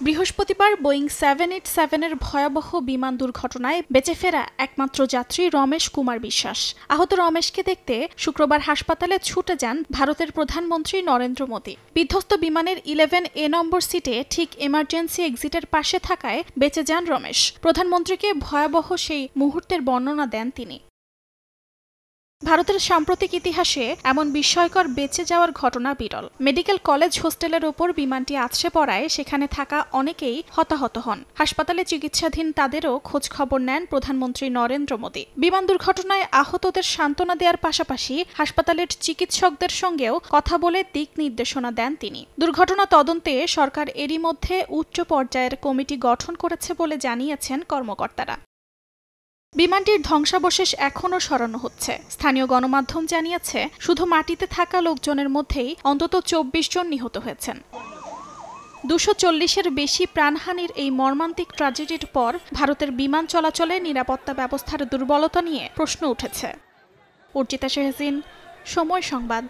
বৃহস্পতিবার বোয়িং 787-এর ভয়াবহ বিমান দুর্ঘটনায় বেঁচে ফেরা একমাত্র যাত্রী রমেশ কুমার বিশ্বাস। আহত রমেশকে দেখতে শুক্রবার হাসপাতালে ছুটে যান ভারতের প্রধানমন্ত্রী নরেন্দ্র মোদী। বিধ্বস্ত বিমানের 11A নম্বর সিটে ঠিক এমার্জেন্সি এক্সিটের পাশে থাকায় বেঁচে যান রমেশ। প্রধানমন্ত্রীকে ভয়াবহ সেই মুহূর্তের বর্ণনা দেন তিনি। ভারতের সাম্প্রতিক ইতিহাসে এমন বিস্ময়কর বেঁচে যাওয়ার ঘটনা বিরল। মেডিকেল কলেজ হোস্টেলের ওপর বিমানটি আছড়ে পড়ায় সেখানে থাকা অনেকেই হতাহত হন। হাসপাতালে চিকিৎসাধীন তাদেরও খোঁজ খবর নেন প্রধানমন্ত্রী নরেন্দ্র মোদী। বিমান দুর্ঘটনায় আহতদের সান্ত্বনা দেওয়ার পাশাপাশি হাসপাতালের চিকিৎসকদের সঙ্গেও কথা বলে দিক নির্দেশনা দেন তিনি। দুর্ঘটনা তদন্তে সরকার এরই মধ্যে উচ্চ পর্যায়ের কমিটি গঠন করেছে বলে জানিয়েছেন কর্মকর্তারা। বিমানটির ধ্বংসাবশেষ এখনও সরানো হচ্ছে। স্থানীয় গণমাধ্যম জানিয়েছে, শুধু মাটিতে থাকা লোকজনের মধ্যেই অন্তত 24 জন নিহত হয়েছেন। 240-এর বেশি প্রাণহানির এই মর্মান্তিক ট্র্যাজেডির পর ভারতের বিমান চলাচলে নিরাপত্তা ব্যবস্থার দুর্বলতা নিয়ে প্রশ্ন উঠেছে। অর্চিতা শেহজিন, সময় সংবাদ।